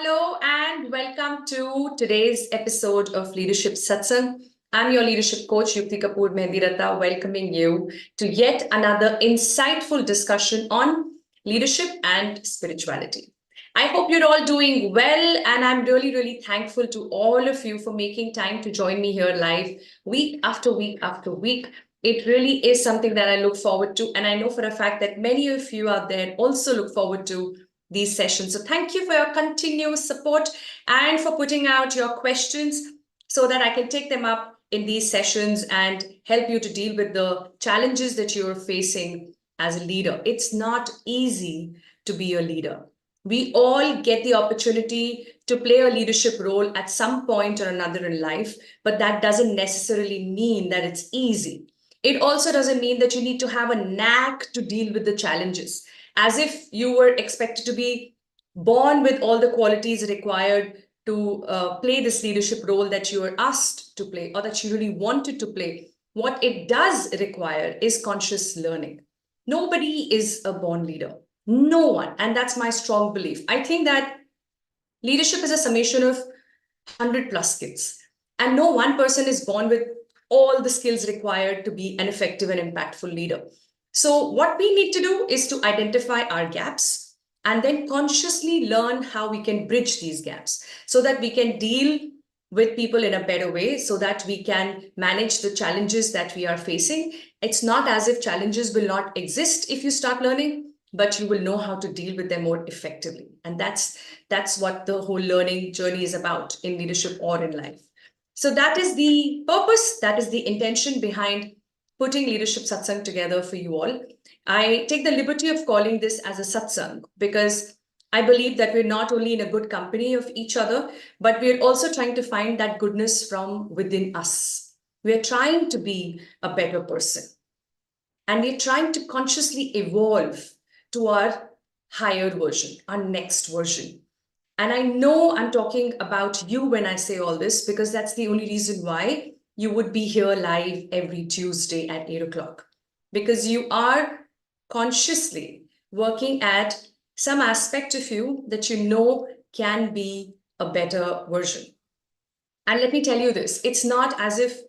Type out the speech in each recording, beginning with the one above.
Hello and welcome to today's episode of Leadership Satsang. I'm your leadership coach, Yukti welcoming you to yet another insightful discussion on leadership and spirituality. I hope you're all doing well, and I'm really thankful to all of you for making time to join me here live week after week after week. It really is something that I look forward to, and I know for a fact that many of you out there also look forward to these sessions. So thank you for your continuous support and for putting out your questions so that I can take them up in these sessions and help you to deal with the challenges that you're facing as a leader. It's not easy to be a leader. We all get the opportunity to play a leadership role at some point or another in life, but that doesn't necessarily mean that it's easy. It also doesn't mean that you need to have a knack to deal with the challenges, as if you were expected to be born with all the qualities required to play this leadership role that you were asked to play or that you really wanted to play. What it does require is conscious learning. Nobody is a born leader. No one. And that's my strong belief. I think that leadership is a summation of 100 plus skills. And no one person is born with all the skills required to be an effective and impactful leader. So what we need to do is to identify our gaps and then consciously learn how we can bridge these gaps so that we can deal with people in a better way, so that we can manage the challenges that we are facing. It's not as if challenges will not exist if you start learning, but you will know how to deal with them more effectively. And that's what the whole learning journey is about in leadership or in life. So that is the purpose, that is the intention behind putting Leadership Satsang together for you all. I take the liberty of calling this as a satsang because I believe that we're not only in a good company of each other, but we're also trying to find that goodness from within us. We're trying to be a better person. And we're trying to consciously evolve to our higher version, our next version. And I know I'm talking about you when I say all this, because that's the only reason why you would be here live every Tuesday at 8 o'clock. Because you are consciously working at some aspect of you that you know can be a better version. And let me tell you this, it's not as if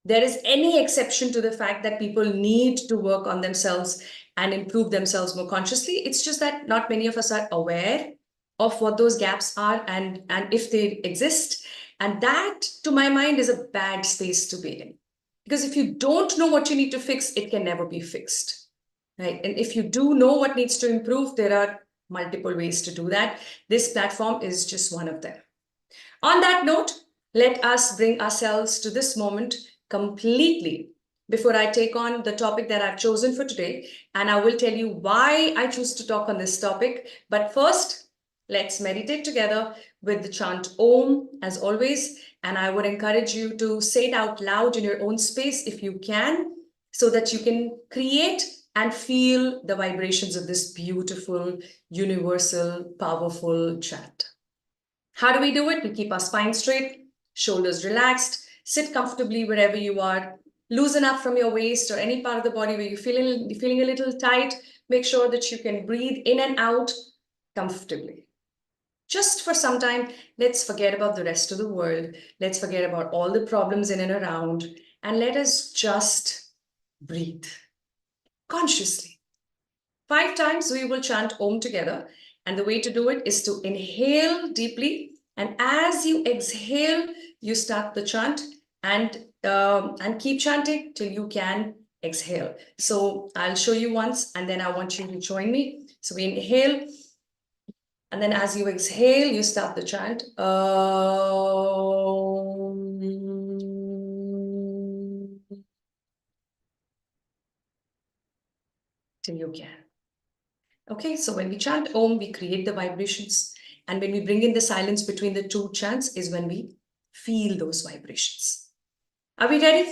there is any exception to the fact that people need to work on themselves and improve themselves more consciously. It's just that not many of us are aware of what those gaps are and if they exist. And that, to my mind, is a bad space to be in. Because if you don't know what you need to fix, it can never be fixed, right? And if you do know what needs to improve, there are multiple ways to do that. This platform is just one of them. On that note, let us bring ourselves to this moment completely before I take on the topic that I've chosen for today. And I will tell you why I choose to talk on this topic. But first, let's meditate together with the chant Om, as always. And I would encourage you to say it out loud in your own space if you can, so that you can create and feel the vibrations of this beautiful, universal, powerful chant. How do we do it? We keep our spine straight, shoulders relaxed, sit comfortably wherever you are, loosen up from your waist or any part of the body where you're feeling a little tight. Make sure that you can breathe in and out comfortably. Just for some time, let's forget about the rest of the world. Let's forget about all the problems in and around, and let us just breathe consciously. 5 times we will chant Om together. And the way to do it is to inhale deeply. And as you exhale, you start the chant and keep chanting till you can exhale. So I'll show you once, and then I want you to join me. So we inhale. And then as you exhale, you start the chant. Till you can. Okay, so when we chant Om, we create the vibrations. And when we bring in the silence between the two chants is when we feel those vibrations. Are we ready?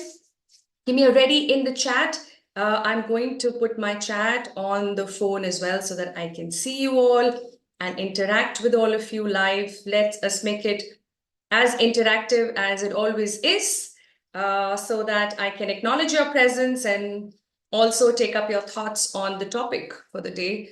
Give me a ready in the chat. I'm going to put my chat on the phone as well so that I can see you all and interact with all of you live. Let us make it as interactive as it always is, so that I can acknowledge your presence and also take up your thoughts on the topic for the day.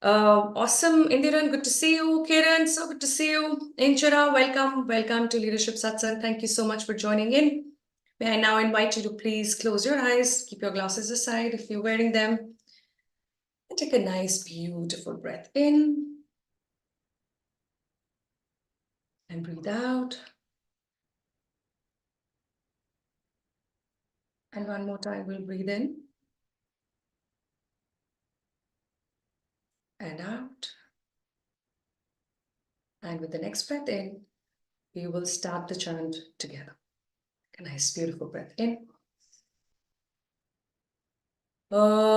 Awesome, Indiran. Good to see you. Kiran, so good to see you. Inchara, welcome. Welcome to Leadership Satsang. Thank you so much for joining in. May I now invite you to please close your eyes, keep your glasses aside if you're wearing them, and take a nice, beautiful breath in and breathe out. And one more time, we'll breathe in and out. And with the next breath in, we will start the chant together. A nice, beautiful breath in. Om.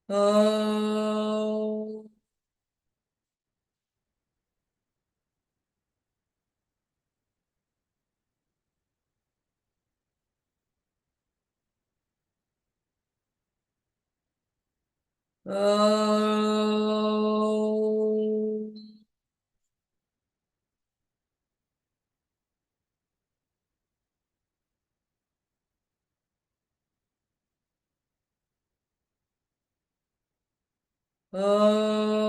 Om. Om. Om.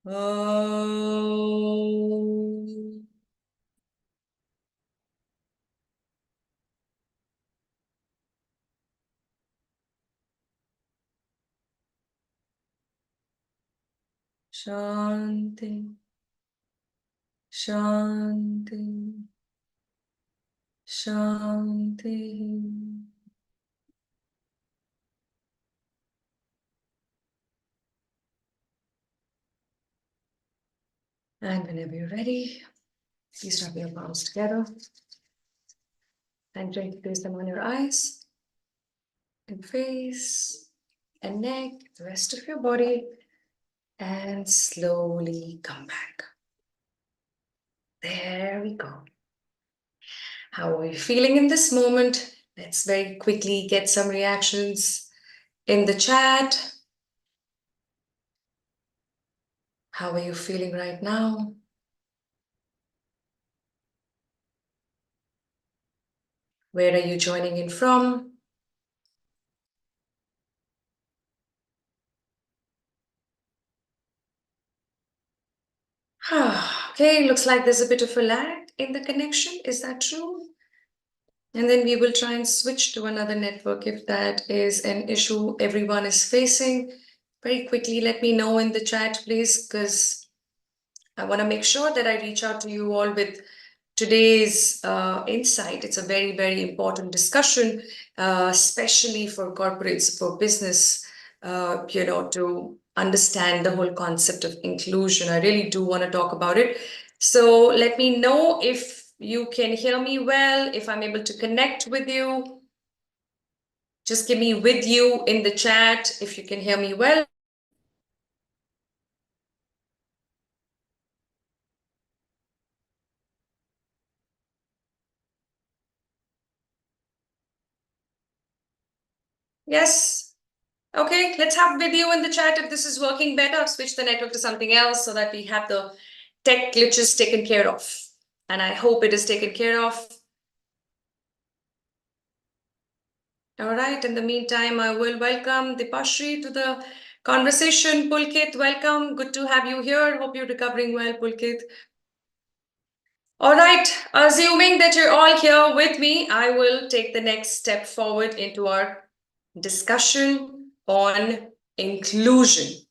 Om. Shanti. Shanti. Shanti. And whenever you're ready, please rub your palms together and gently place them on your eyes and face and neck, the rest of your body, and slowly come back. There we go. How are you feeling in this moment? Let's very quickly get some reactions in the chat. How are you feeling right now? Where are you joining in from? Okay, looks like there's a bit of a lag in the connection. Is that true? And then we will try and switch to another network if that is an issue everyone is facing. Very quickly, let me know in the chat, please, because I want to make sure that I reach out to you all with today's insight. It's a very, very important discussion, especially for corporates, for business, to understand the whole concept of inclusion. I really do want to talk about it. So let me know if you can hear me well, if I'm able to connect with you. Just give me with you in the chat if you can hear me well. Yes. Okay, let's have video in the chat if this is working better. I've switched the network to something else so that we have the tech glitches taken care of. And I hope it is taken care of. All right, in the meantime, I will welcome Dipashri to the conversation. Pulkit, welcome. Good to have you here. Hope you're recovering well, Pulkit. All right, assuming that you're all here with me, I will take the next step forward into our discussion on inclusion.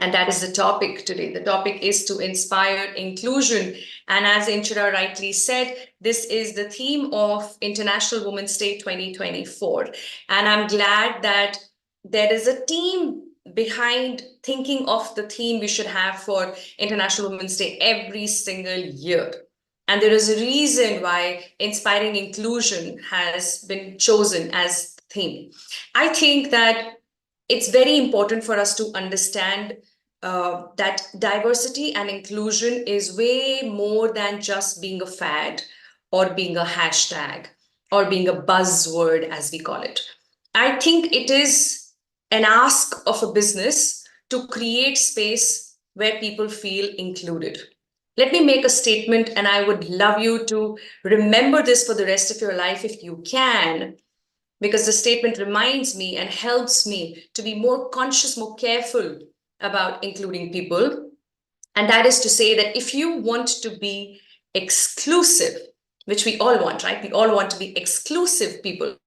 And that is the topic today. The topic is to inspire inclusion. And as Inchira rightly said, this is the theme of International Women's Day 2024. And I'm glad that there is a team behind thinking of the theme we should have for International Women's Day every single year. And there is a reason why inspiring inclusion has been chosen as theme. I think that it's very important for us to understand that diversity and inclusion is way more than just being a fad or being a hashtag or being a buzzword, as we call it. I think it is an ask of a business to create space where people feel included. Let me make a statement, and I would love you to remember this for the rest of your life if you can, because the statement reminds me and helps me to be more conscious, more careful about including people. And that is to say that if you want to be exclusive, which we all want, right? We all want to be exclusive people.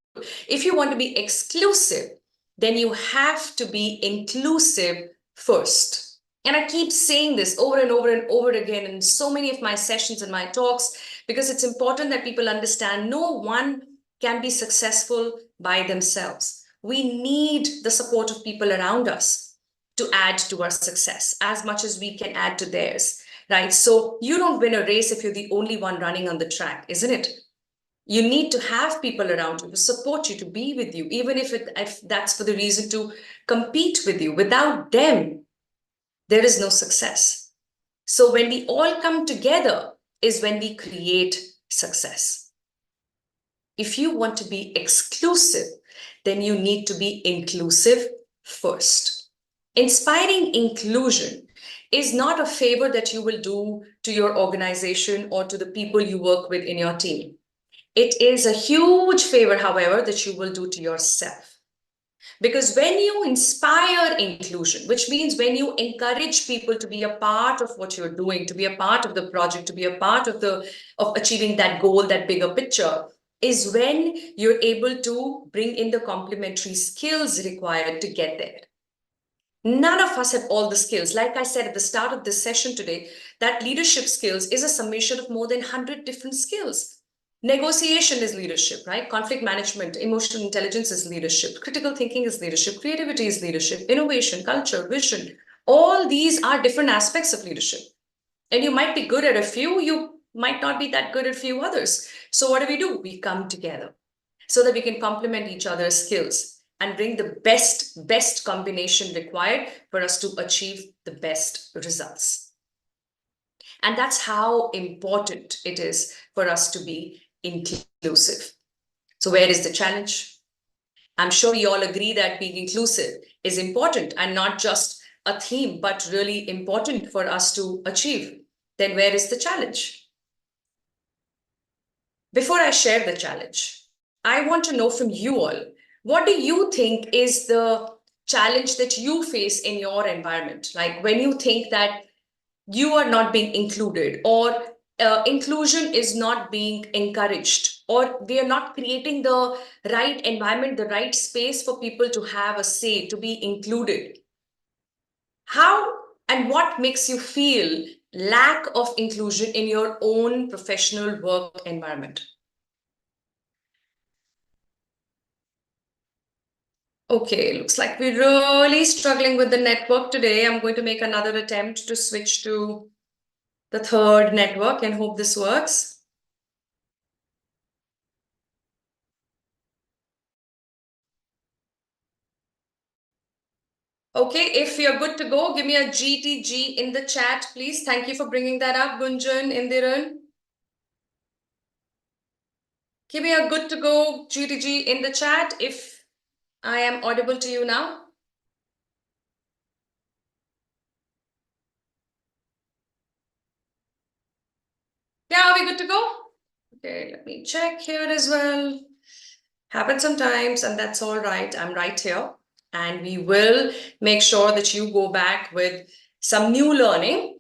If you want to be exclusive, then you have to be inclusive first. And I keep saying this over and over and over again in so many of my sessions and my talks, because it's important that people understand no one can be successful by themselves. We need the support of people around us to add to our success as much as we can add to theirs, right? So you don't win a race if you're the only one running on the track, isn't it? You need to have people around you to support you, to be with you, even if that's for the reason to compete with you. Without them, there is no success. So when we all come together is when we create success. If you want to be exclusive, then you need to be inclusive first. Inspiring inclusion is not a favor that you will do to your organization or to the people you work with in your team. It is a huge favor, however, that you will do to yourself. Because when you inspire inclusion, which means when you encourage people to be a part of what you're doing, to be a part of the project, to be a part of achieving that goal, that bigger picture, is when you're able to bring in the complementary skills required to get there. None of us have all the skills. Like I said at the start of this session today, that leadership skills is a summation of more than 100 different skills. Negotiation is leadership, right? Conflict management, emotional intelligence is leadership. Critical thinking is leadership. Creativity is leadership. Innovation, culture, vision. All these are different aspects of leadership. And you might be good at a few, you might not be that good at a few others. So what do? We come together so that we can complement each other's skills and bring the best combination required for us to achieve the best results. And that's how important it is for us to be inclusive. So where is the challenge? I'm sure we all agree that being inclusive is important and not just a theme, but really important for us to achieve. Then where is the challenge? Before I share the challenge, I want to know from you all, what do you think is the challenge that you face in your environment? Like when you think that you are not being included, or inclusion is not being encouraged, or we are not creating the right environment, the right space for people to have a say, to be included. How and what makes you feel lack of inclusion in your own professional work environment? Okay, looks like we're really struggling with the network today. I'm going to make another attempt to switch to the third network and hope this works. Okay, if you're good to go, give me a GTG in the chat, please. Thank you for bringing that up, Gunjan, Indiran. Give me a good to go GTG in the chat if I am audible to you now. Yeah, are we good to go? Okay, let me check here as well. Happens sometimes, and that's all right. I'm right here. And we will make sure that you go back with some new learning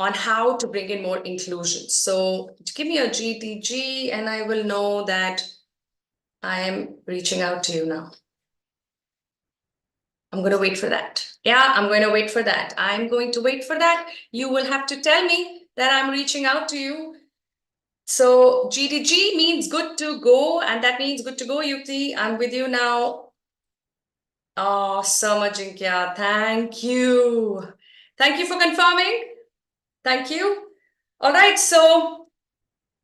on how to bring in more inclusion. So give me a GTG and I will know that I am reaching out to you now. I'm going to wait for that. Yeah, I'm going to wait for that. I'm going to wait for that. You will have to tell me that I'm reaching out to you. So GTG means good to go, and that means good to go, Yukti. I'm with you now. Awesome, Ajinkya. Thank you. Thank you for confirming. Thank you. All right, so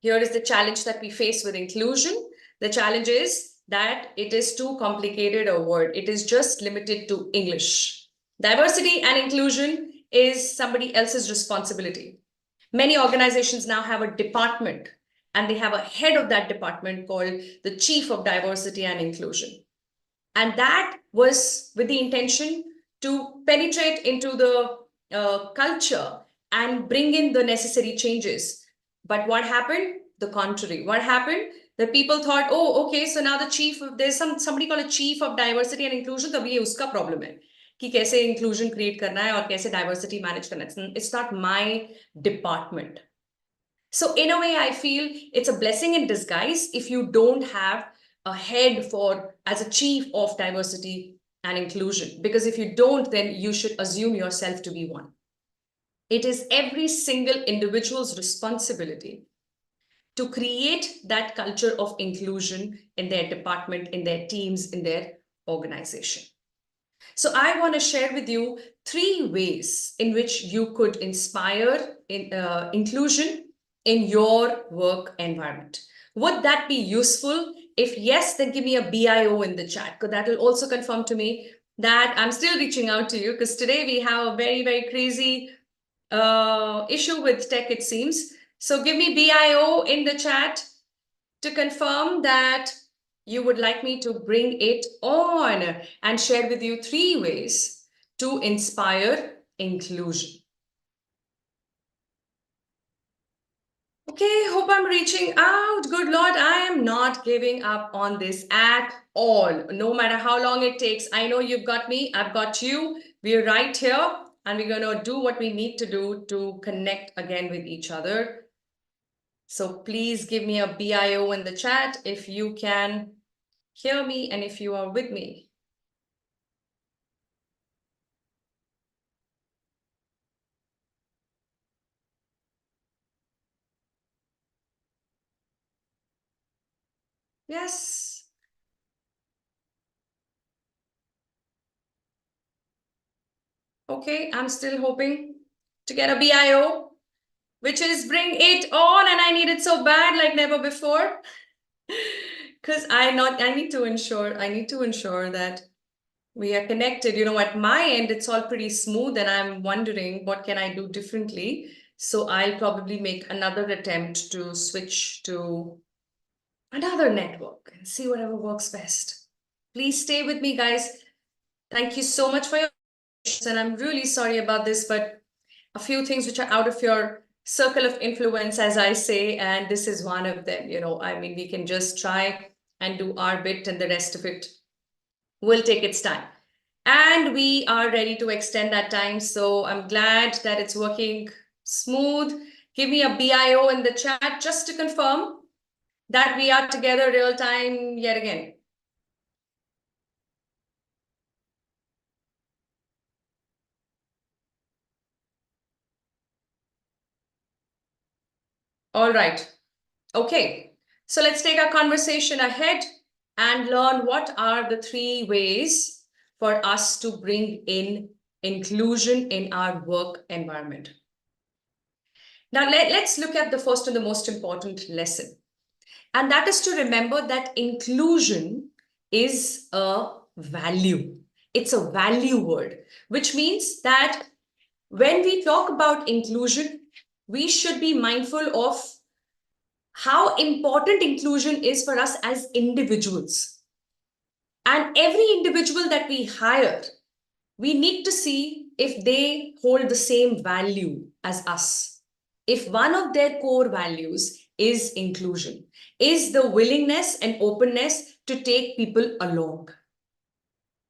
here is the challenge that we face with inclusion. The challenge is that it is too complicated a word. It is just limited to English. Diversity and inclusion is somebody else's responsibility. Many organizations now have a department, and they have a head of that department called the Chief of Diversity and Inclusion. And that was with the intention to penetrate into the culture and bring in the necessary changes. But what happened? The contrary. What happened? The people thought, oh, okay, so now the chief, there's somebody called a chief of diversity and inclusion, तब ये उसका problem है कि कैसे inclusion create करना है और कैसे diversity manage करना है. It's not my department. So in a way, I feel it's a blessing in disguise if you don't have a head for as a chief of diversity and inclusion. Because if you don't, then you should assume yourself to be one. It is every single individual's responsibility to create that culture of inclusion in their department, in their teams, in their organization. So I want to share with you 3 ways in which you could inspire inclusion in your work environment. Would that be useful? If yes, then give me a BIO in the chat, because that will also confirm to me that I'm still reaching out to you, because today we have a very, very crazy issue with tech, it seems. So give me BIO in the chat to confirm that you would like me to bring it on and share with you 3 ways to inspire inclusion. Okay, hope I'm reaching out. Good Lord, I am not giving up on this at all. No matter how long it takes. I know you've got me, I've got you. We're right here, and we're going to do what we need to do to connect again with each other. So please give me a BIO in the chat if you can hear me and if you are with me. Yes. Okay, I'm still hoping to get a BIO, which is bring it on, and I need it so bad like never before. Because I need to ensure that we are connected. You know, at my end, it's all pretty smooth, and I'm wondering what can I do differently. So I'll probably make another attempt to switch to another network and see whatever works best. Please stay with me, guys. Thank you so much for your patience, and I'm really sorry about this, but a few things which are out of your circle of influence, as I say, and this is one of them. You know, I mean, we can just try and do our bit, and the rest of it will take its time. And we are ready to extend that time. So I'm glad that it's working smooth. Give me a BIO in the chat just to confirm that we are together real time yet again. All right. Okay. So let's take our conversation ahead and learn what are the 3 ways for us to bring in inclusion in our work environment. Now, let's look at the first and the most important lesson. And that is to remember that inclusion is a value. It's a value word, which means that when we talk about inclusion, we should be mindful of how important inclusion is for us as individuals. And every individual that we hire, we need to see if they hold the same value as us. If one of their core values is inclusion, is the willingness and openness to take people along,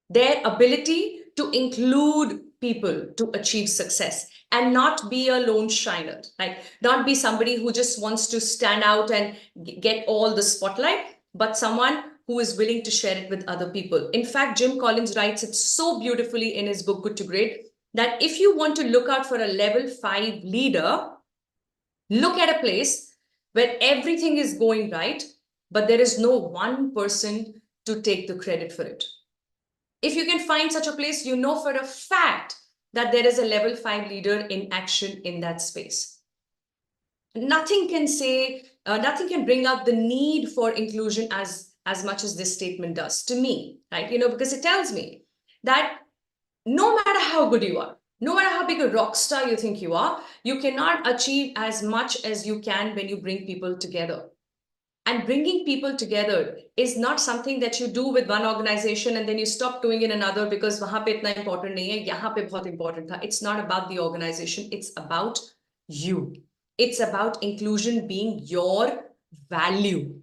their ability to include people to achieve success and not be a lone shiner, like not be somebody who just wants to stand out and get all the spotlight, but someone who is willing to share it with other people. In fact, Jim Collins writes it so beautifully in his book, Good to Great, that if you want to look out for a level 5 leader, look at a place where everything is going right, but there is no one person to take the credit for it. If you can find such a place, you know for a fact that there is a level 5 leader in action in that space. Nothing can bring up the need for inclusion as much as this statement does to me, right? You know, because it tells me that no matter how good you are, no matter how big a rock star you think you are, you cannot achieve as much as you can when you bring people together. And bringing people together is not something that you do with one organization and then you stop doing in another because wahan pe itna important nahi hai, yahan pe bahut important tha. It's not about the organization, it's about you. It's about inclusion being your value.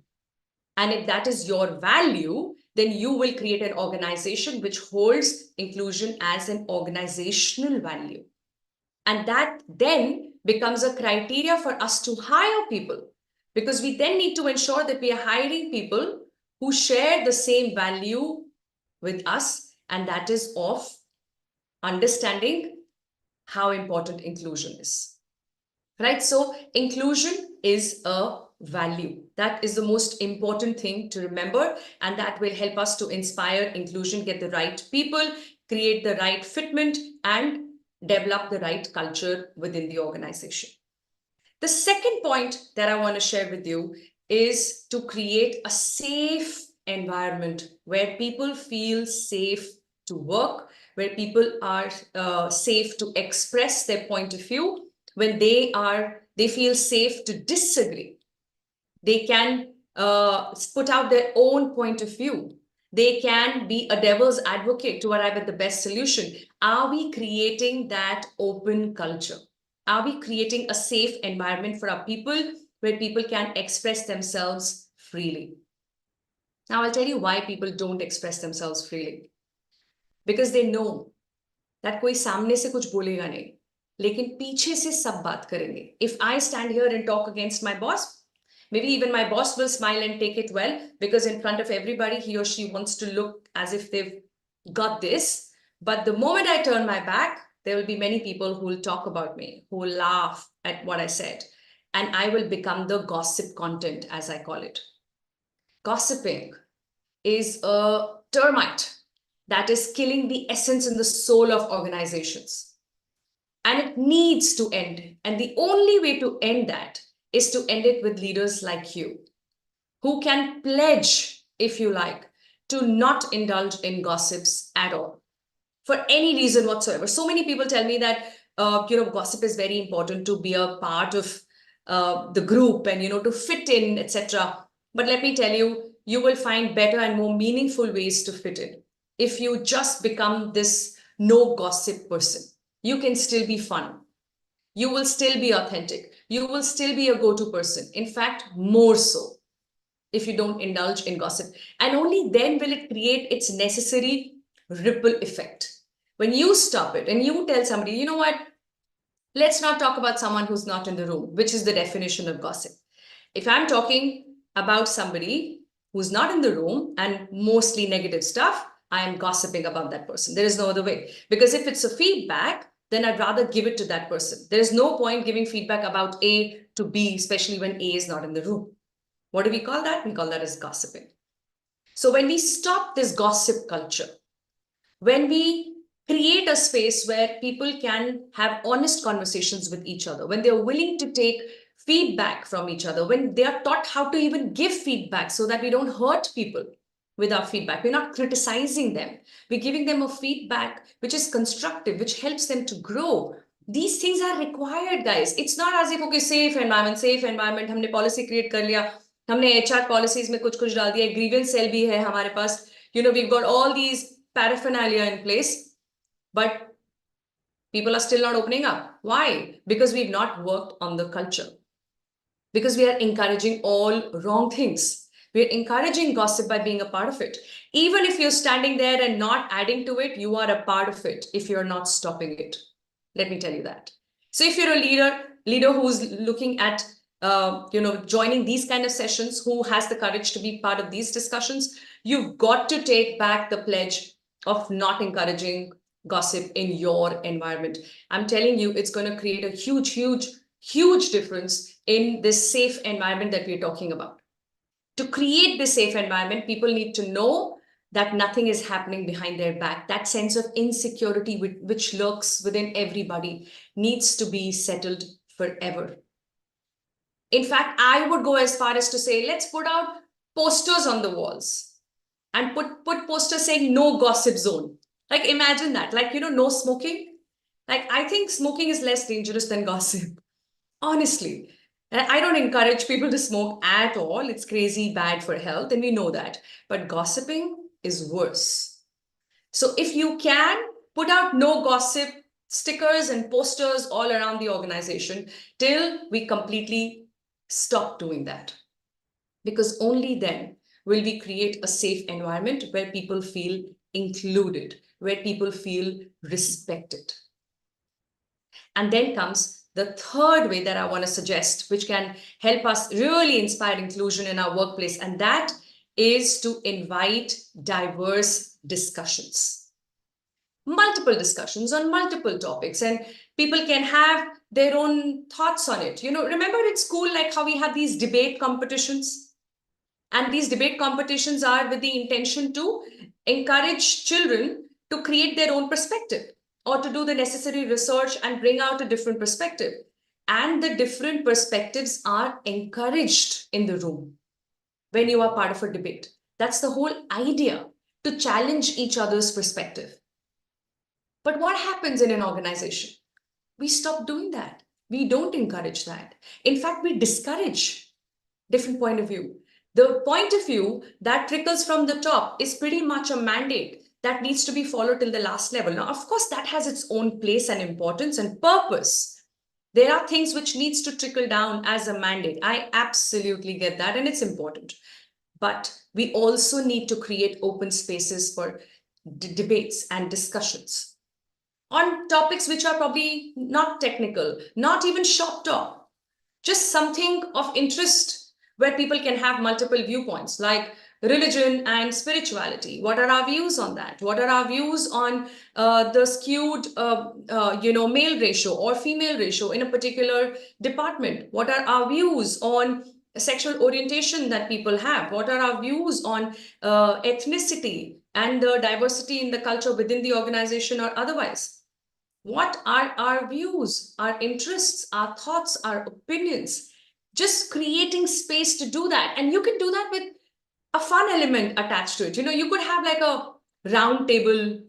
And if that is your value, then you will create an organization which holds inclusion as an organizational value. And that then becomes a criteria for us to hire people, because we then need to ensure that we are hiring people who share the same value with us, and that is of understanding how important inclusion is. Right? So inclusion is a value. That is the most important thing to remember, and that will help us to inspire inclusion, get the right people, create the right fitment, and develop the right culture within the organization. The second point that I want to share with you is to create a safe environment where people feel safe to work, where people are safe to express their point of view, when they feel safe to disagree. They can put out their own point of view. They can be a devil's advocate to arrive at the best solution. Are we creating that open culture? Are we creating a safe environment for our people where people can express themselves freely? Now, I'll tell you why people don't express themselves freely. Because they know that कोई सामने से कुछ बोलेगा नहीं, लेकिन पीछे से सब बात करेंगे. If I stand here and talk against my boss, maybe even my boss will smile and take it well, because in front of everybody, he or she wants to look as if they've got this. But the moment I turn my back, there will be many people who will talk about me, who will laugh at what I said. And I will become the gossip content, as I call it. Gossiping is a termite that is killing the essence and the soul of organizations. And it needs to end. And the only way to end that is to end it with leaders like you, who can pledge, if you like, to not indulge in gossips at all, for any reason whatsoever. So many people tell me that gossip is very important to be a part of the group and to fit in, etc. But let me tell you, you will find better and more meaningful ways to fit in. If you just become this no gossip person, you can still be fun. You will still be authentic. You will still be a go-to person. In fact, more so if you don't indulge in gossip. And only then will it create its necessary ripple effect. When you stop it and you tell somebody, you know what, let's not talk about someone who's not in the room, which is the definition of gossip. If I'm talking about somebody who's not in the room and mostly negative stuff, I am gossiping about that person. There is no other way. Because if it's a feedback, then I'd rather give it to that person. There is no point giving feedback about A to B, especially when A is not in the room. What do we call that? We call that as gossiping. So when we stop this gossip culture, when we create a space where people can have honest conversations with each other, when they're willing to take feedback from each other, when they are taught how to even give feedback so that we don't hurt people with our feedback. We're not criticizing them. We're giving them a feedback which is constructive, which helps them to grow. These things are required, guys. It's not as if, okay, safe environment, हमने policy create कर लिया, हमने HR policies में कुछ कुछ डाल दिया, grievance cell भी है हमारे पास, we've got all these paraphernalia in place, but people are still not opening up. Why? Because we've not worked on the culture. Because we are encouraging all wrong things. We're encouraging gossip by being a part of it. Even if you're standing there and not adding to it, you are a part of it if you're not stopping it. Let me tell you that. So if you're a leader who's looking at joining these kind of sessions, who has the courage to be part of these discussions, you've got to take back the pledge of not encouraging gossip in your environment. I'm telling you, it's going to create a huge difference in this safe environment that we're talking about. To create this safe environment, people need to know that nothing is happening behind their back. That sense of insecurity which lurks within everybody needs to be settled forever. In fact, I would go as far as to say, let's put out posters on the walls and put posters saying no gossip zone. Like imagine that, like, no smoking. Like I think smoking is less dangerous than gossip, honestly. And I don't encourage people to smoke at all. It's crazy bad for health, and we know that. But gossiping is worse. So if you can put out no gossip stickers and posters all around the organization till we completely stop doing that. Because only then will we create a safe environment where people feel included, where people feel respected. And then comes the third way that I want to suggest, which can help us really inspire inclusion in our workplace, and that is to invite diverse discussions. Multiple discussions on multiple topics, and people can have their own thoughts on it. Remember in school, like how we had these debate competitions? And these debate competitions are with the intention to encourage children to create their own perspective or to do the necessary research and bring out a different perspective. And the different perspectives are encouraged in the room when you are part of a debate. That's the whole idea, to challenge each other's perspective. But what happens in an organization? We stop doing that. We don't encourage that. In fact, we discourage different point of view. The point of view that trickles from the top is pretty much a mandate that needs to be followed till the last level. Now, of course, that has its own place and importance and purpose. There are things which needs to trickle down as a mandate. I absolutely get that, and it's important. But we also need to create open spaces for debates and discussions on topics which are probably not technical, not even shop talk, just something of interest where people can have multiple viewpoints, like religion and spirituality. What are our views on that? What are our views on the skewed male ratio or female ratio in a particular department? What are our views on sexual orientation that people have? What are our views on ethnicity and the diversity in the culture within the organization or otherwise? What are our views, our interests, our thoughts, our opinions? Just creating space to do that. And you can do that with a fun element attached to it. You could have like a round table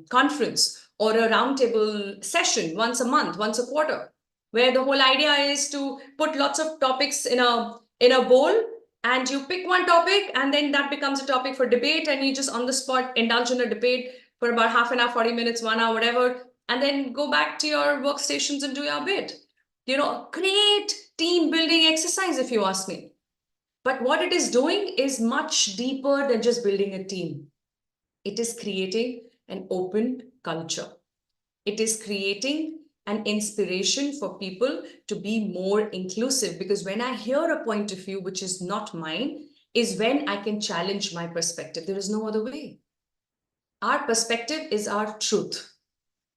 conference or a round table session once a month, once a quarter, where the whole idea is to put lots of topics in a bowl, and you pick one topic, and then that becomes a topic for debate, and you just on the spot indulge in a debate for about half an hour, 40 minutes, 1 hour, whatever, and then go back to your workstations and do your bit. Great team building exercise, if you ask me. But what it is doing is much deeper than just building a team. It is creating an open culture. It is creating an inspiration for people to be more inclusive, because when I hear a point of view which is not mine, is when I can challenge my perspective. There is no other way. Our perspective is our truth.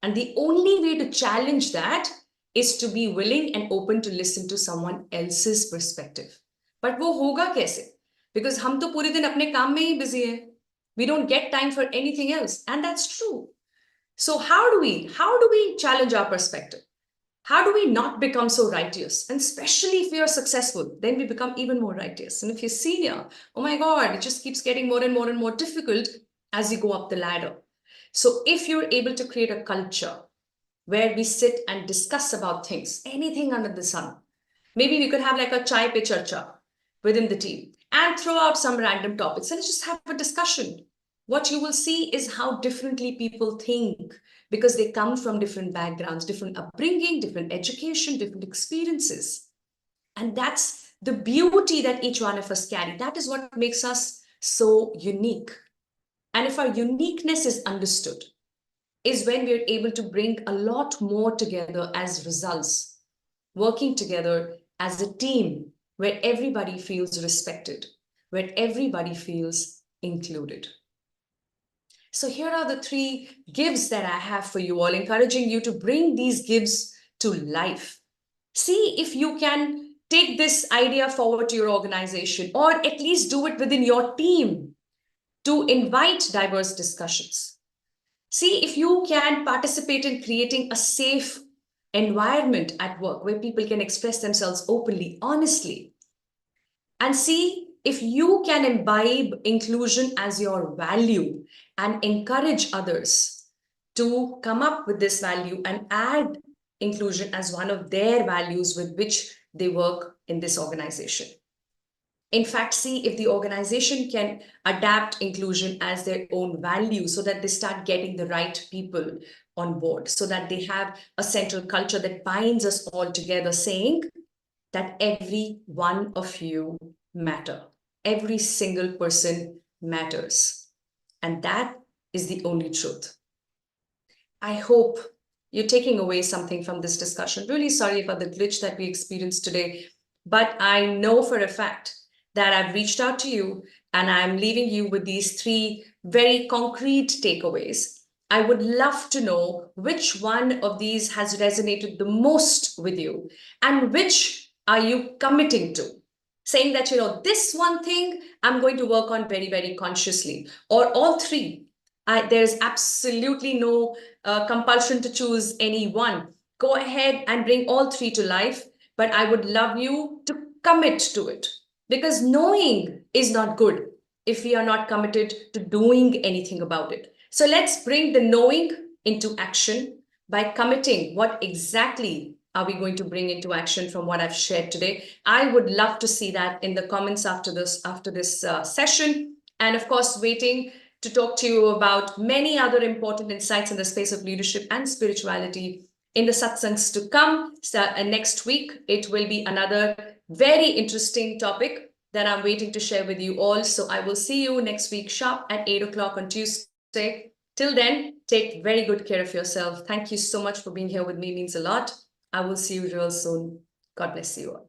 And the only way to challenge that is to be willing and open to listen to someone else's perspective. But वो होगा कैसे? Because हम तो पूरे दिन अपने काम में ही busy हैं. We don't get time for anything else. And that's true. So how do we challenge our perspective? How do we not become so righteous? And especially if we are successful, then we become even more righteous. And if you're senior, oh my God, it just keeps getting more and more and more difficult as you go up the ladder. So if you're able to create a culture where we sit and discuss about things, anything under the sun, maybe we could have like a chai pe charcha within the team and throw out some random topics and just have a discussion. What you will see is how differently people think, because they come from different backgrounds, different upbringing, different education, different experiences. And that's the beauty that each one of us carry. That is what makes us so unique. And if our uniqueness is understood, is when we're able to bring a lot more together as results, working together as a team where everybody feels respected, where everybody feels included. So here are the 3 gives that I have for you all, encouraging you to bring these gives to life. See if you can take this idea forward to your organization, or at least do it within your team to invite diverse discussions. See if you can participate in creating a safe environment at work where people can express themselves openly, honestly. And see If you can imbibe inclusion as your value and encourage others to come up with this value and add inclusion as one of their values with which they work in this organization. In fact, see if the organization can adapt inclusion as their own value so that they start getting the right people on board, so that they have a central culture that binds us all together, saying that every one of you matter. Every single person matters. And that is the only truth. I hope you're taking away something from this discussion. Really sorry for the glitch that we experienced today, but I know for a fact that I've reached out to you and I'm leaving you with these three very concrete takeaways. I would love to know which one of these has resonated the most with you and which are you committing to? Saying that, this one thing I'm going to work on very, very consciously, or all three. There's absolutely no compulsion to choose any one. Go ahead and bring all three to life, but I would love you to commit to it, because knowing is not good if we are not committed to doing anything about it. So let's bring the knowing into action by committing. What exactly are we going to bring into action from what I've shared today? I would love to see that in the comments after this session. And of course, waiting to talk to you about many other important insights in the space of leadership and spirituality in the satsangs to come. So, next week, it will be another very interesting topic that I'm waiting to share with you all. So I will see you next week sharp at 8 o'clock on Tuesday. Till then, take very good care of yourself. Thank you so much for being here with me. It means a lot. I will see you real soon. God bless you all.